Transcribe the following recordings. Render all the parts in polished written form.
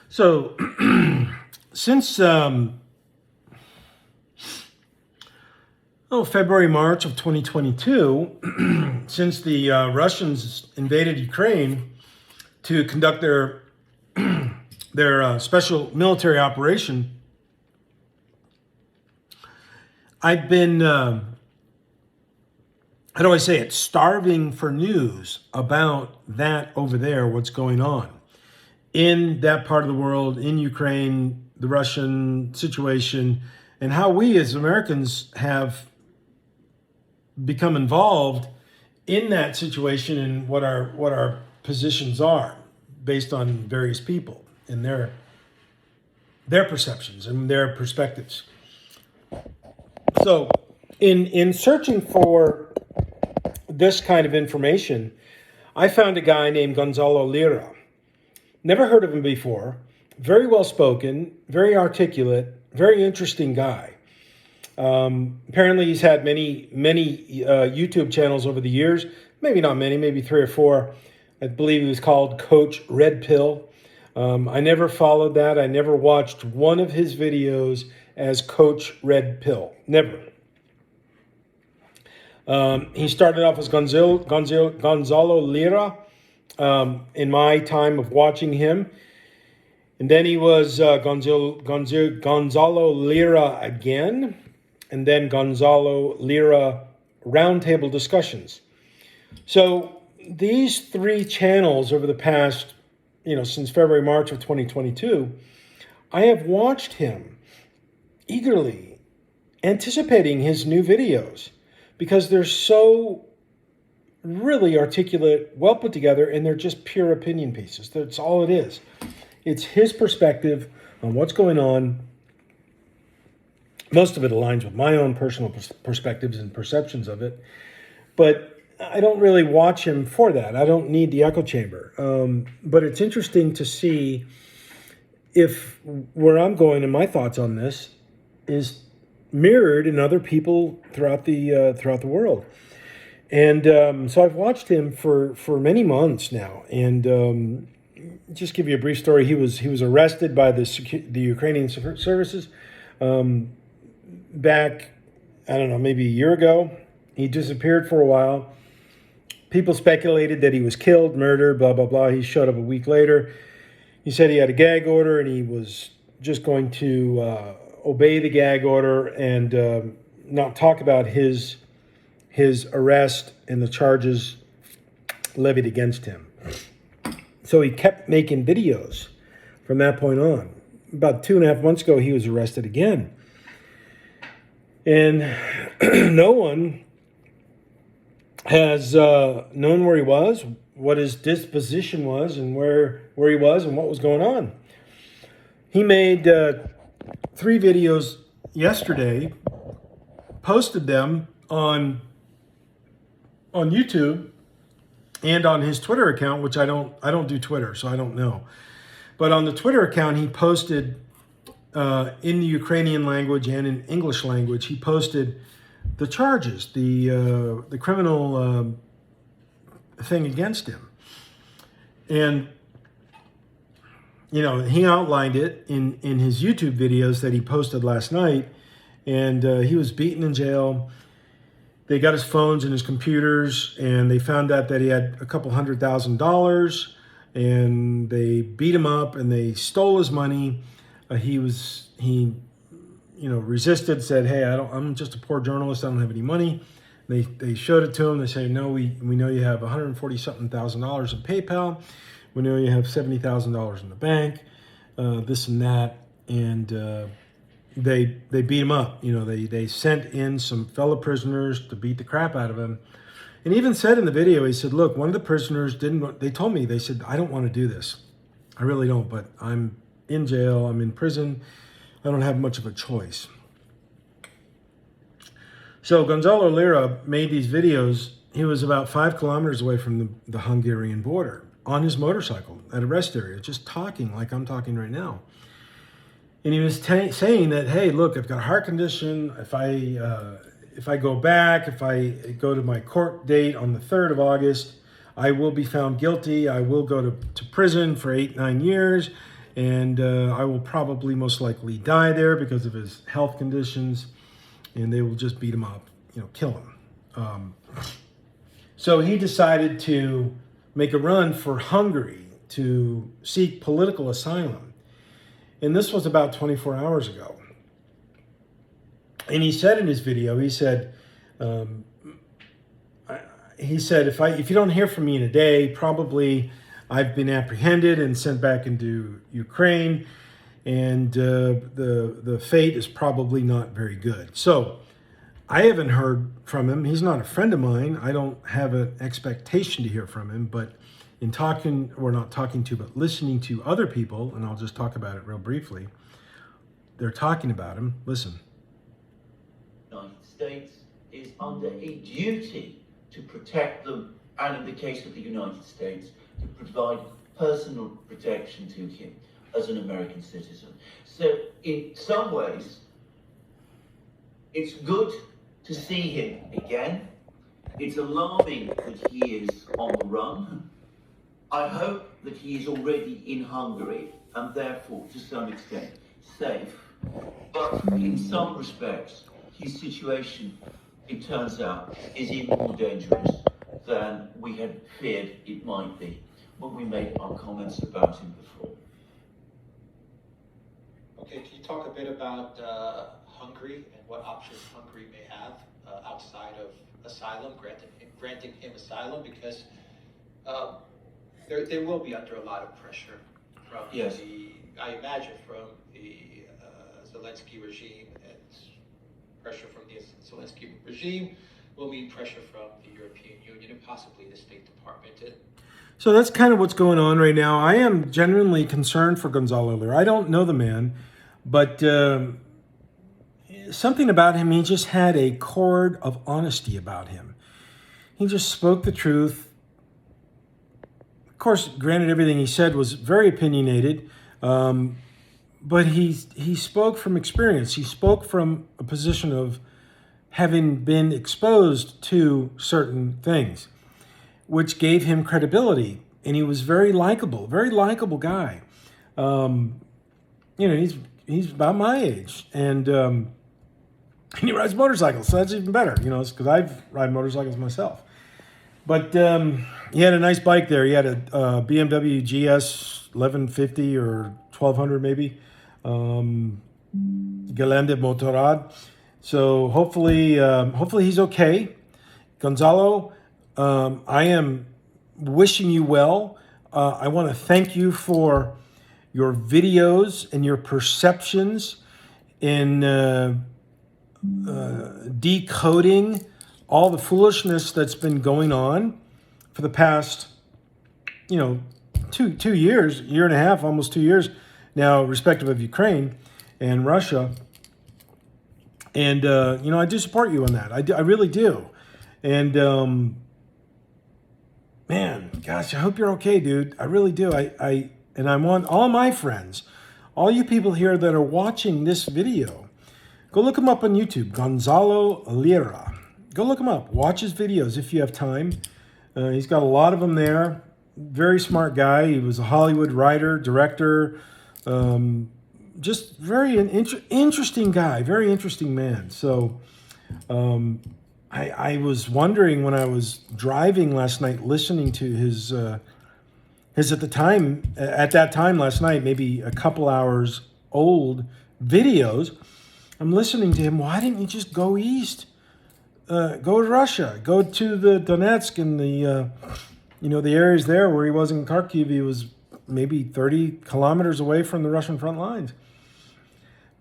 So, since February, March of 2022, since the Russians invaded Ukraine to conduct their special military operation, I've been, how do I say it, starving for news about that over there, what's going on in that part of the world, in Ukraine, the Russian situation, and how we as Americans have become involved in that situation and what our positions are based on various people and their perceptions and their perspectives. So in searching for this kind of information, I found a guy named Gonzalo Lira. Never heard of him before. Very well spoken, very articulate, very interesting guy. Apparently he's had many YouTube channels over the years. Maybe not many, maybe 3 or 4. I believe he was called Coach Red Pill. I never followed that. I never watched one of his videos as Coach Red Pill. Never. He started off as Gonzalo Lira in my time of watching him. And then he was Gonzalo Lira again. And then Gonzalo Lira Roundtable Discussions. So these 3 channels over the past, since February, March of 2022, I have watched him eagerly, anticipating his new videos because they're so really articulate, well put together, and they're just pure opinion pieces. That's all it is. It's his perspective on what's going on. Most of it aligns with my own personal perspectives and perceptions of it. But I don't really watch him for that. I don't need the echo chamber. But it's interesting to see if where I'm going and my thoughts on this is mirrored in other people throughout the world. And so I've watched him for many months now. And just give you a brief story. He was arrested by the Ukrainian services back, I don't know, maybe a year ago. He disappeared for a while. People speculated that he was killed, murdered, blah, blah, blah. He showed up a week later. He said he had a gag order and he was just going to obey the gag order and not talk about his arrest and the charges levied against him. So he kept making videos from that point on. About 2.5 months ago, he was arrested again. And no one has known where he was, what his disposition was, and where he was and what was going on. He made 3 videos yesterday, posted them on YouTube and on his Twitter account, which I don't do Twitter, so I don't know. But on the Twitter account, he posted in the Ukrainian language and in English language, he posted the charges, the criminal thing against him. And, he outlined it in his YouTube videos that he posted last night. And he was beaten in jail. They got his phones and his computers, and they found out that he had a couple $100,000, and they beat him up and they stole his money. He resisted, said, "Hey, I'm just a poor journalist. I don't have any money." They showed it to him. They say, "No, we know you have $140-something thousand in PayPal. We know you have $70,000 in the bank, this and that." And they beat him up. They sent in some fellow prisoners to beat the crap out of him. And even said in the video, he said, "Look, one of the prisoners they told me, they said, I don't want to do this. I really don't, but I'm in jail, I'm in prison. I don't have much of a choice." So Gonzalo Lira made these videos. He was about 5 kilometers away from the Hungarian border on his motorcycle at a rest area, just talking like I'm talking right now. And he was saying that, "Hey, look, I've got a heart condition. If I go back, if I go to my court date on the 3rd of August, I will be found guilty. I will go to prison for 8-9 years. and I will probably most likely die there because of his health conditions, and they will just beat him up, kill him. So he decided to make a run for Hungary to seek political asylum. And this was about 24 hours ago. And he said in his video, he said, if you don't hear from me in a day, probably I've been apprehended and sent back into Ukraine, and the fate is probably not very good. So I haven't heard from him. He's not a friend of mine. I don't have an expectation to hear from him, but in talking, or not talking to, but listening to other people, and I'll just talk about it real briefly, they're talking about him. Listen. The United States is under a duty to protect them, and in the case of the United States, to provide personal protection to him as an American citizen. So in some ways, it's good to see him again. It's alarming that he is on the run. I hope that he is already in Hungary and therefore, to some extent, safe. But in some respects, his situation, it turns out, is even more dangerous than we had feared it might be when we made our comments about him before. Okay, can you talk a bit about Hungary and what options Hungary may have outside of asylum, granting him asylum, because they will be under a lot of pressure from I imagine from the Zelensky regime, and pressure from the Zelensky regime will mean pressure from the European Union and possibly the State Department. So that's kind of what's going on right now. I am genuinely concerned for Gonzalo Lira. I don't know the man, but something about him, he just had a chord of honesty about him. He just spoke the truth. Of course, granted, everything he said was very opinionated, but he spoke from experience. He spoke from a position of having been exposed to certain things, which gave him credibility. And he was very likable guy. He's about my age, and he rides motorcycles, so that's even better, because I've ride motorcycles myself. But he had a nice bike there. He had a BMW GS 1150 or 1200 maybe, Gelände Motorrad. So hopefully he's okay. Gonzalo, I am wishing you well. I want to thank you for your videos and your perceptions in decoding all the foolishness that's been going on for the past, 2 years, year and a half, almost 2 years now, respective of Ukraine and Russia. And, I do support you on that. I really do. And, man, gosh, I hope you're okay, dude. I really do. And I want all my friends, all you people here that are watching this video, go look him up on YouTube, Gonzalo Lira. Go look him up. Watch his videos if you have time. He's got a lot of them there. Very smart guy. He was a Hollywood writer, director. Just very interesting guy. Very interesting man. So I was wondering when I was driving last night, listening to his at that time last night, maybe a couple hours old videos. I'm listening to him. Why didn't you just go east? Go to Russia. Go to the Donetsk and the areas there where he was in Kharkiv. He was maybe 30 kilometers away from the Russian front lines.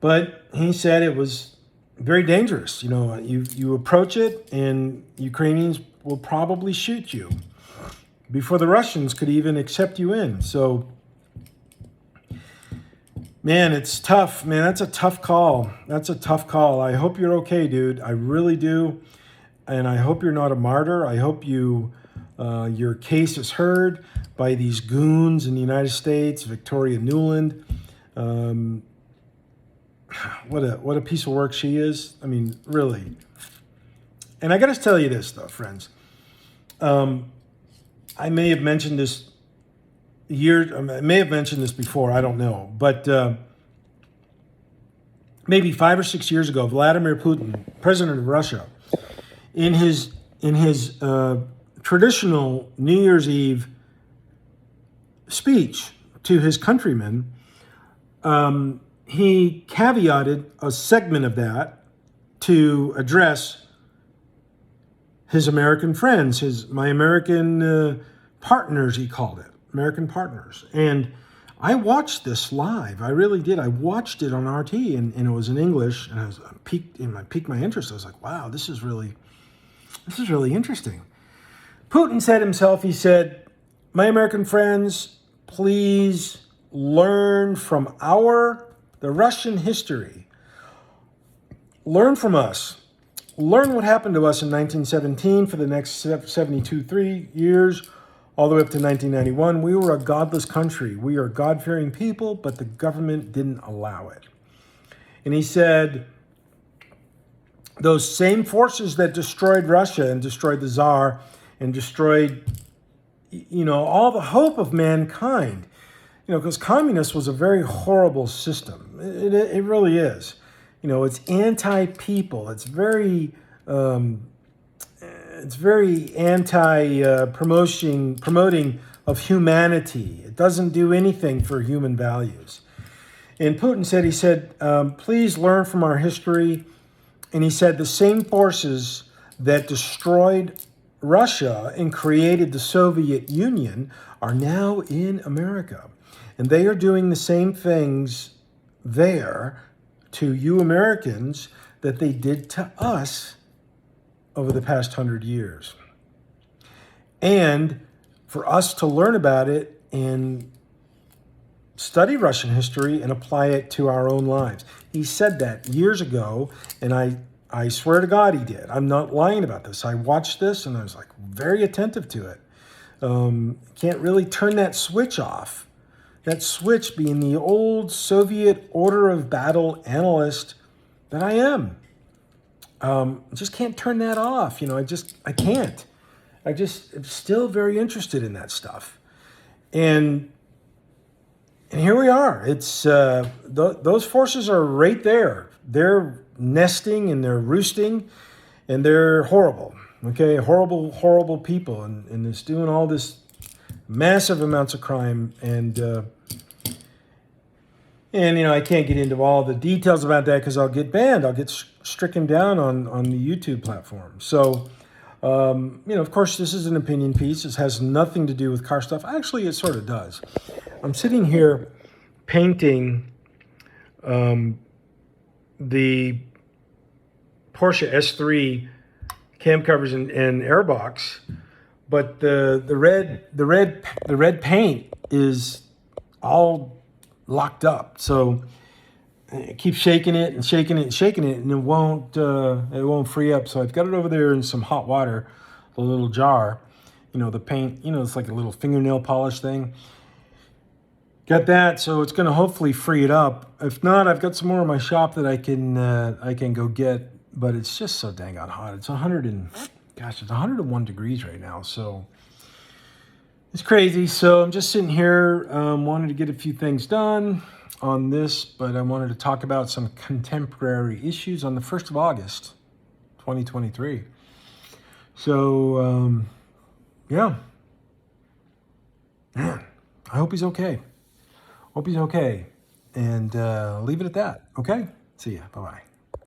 But he said it was very dangerous. You approach it and Ukrainians will probably shoot you before the Russians could even accept you in. So, man, it's tough. Man, that's a tough call. I hope you're okay, dude. I really do. And I hope you're not a martyr. I hope your case is heard by these goons in the United States, Victoria Nuland. What a piece of work she is. I mean, really. And I got to tell you this, though, friends. I may have mentioned this, years, I may have mentioned this before, I don't know, but maybe 5 or 6 years ago, Vladimir Putin, president of Russia, in his traditional New Year's Eve speech to his countrymen, he caveated a segment of that to address his American friends, my American partners, he called it, American partners. And I watched this live. I really did. I watched it on RT, and it was in English, and I piqued my interest. I was like, wow, this is really interesting. Putin said himself, he said, my American friends, please learn from the Russian history. Learn from us. Learn what happened to us in 1917 for the next 3 years, all the way up to 1991. We were a godless country. We are God-fearing people, but the government didn't allow it. And he said, those same forces that destroyed Russia and destroyed the Tsar and destroyed, all the hope of mankind, because communist was a very horrible system. It really is. It's anti-people. It's very promoting of humanity. It doesn't do anything for human values. And Putin said, please learn from our history. And he said the same forces that destroyed Russia and created the Soviet Union are now in America. And they are doing the same things there to you Americans that they did to us over the past 100 years. And for us to learn about it and study Russian history and apply it to our own lives. He said that years ago, and I swear to God he did. I'm not lying about this. I watched this and I was like very attentive to it. Can't really turn that switch off. That switch being the old Soviet order of battle analyst that I am. Just can't turn that off. I can't. I'm still very interested in that stuff. And here we are. It's those forces are right there. They're nesting and they're roosting, and they're horrible. Okay, horrible people, and it's doing all this massive amounts of crime, and I can't get into all the details about that because I'll get banned. I'll get stricken down on the YouTube platform. So, of course, this is an opinion piece. This has nothing to do with car stuff. Actually, it sort of does. I'm sitting here painting the Porsche S3 cam covers and airbox, but the red paint is all locked up. So I keep shaking it, and it won't free up. So I've got it over there in some hot water, the little jar. The paint, it's like a little fingernail polish thing. Got that, so it's going to hopefully free it up. If not, I've got some more in my shop that I can go get. But it's just so dang on hot. It's 101 degrees right now. So it's crazy. So I'm just sitting here, wanted to get a few things done on this, but I wanted to talk about some contemporary issues on the 1st of August, 2023. So, yeah. Man, I hope he's okay. And leave it at that. Okay? See ya. Bye-bye.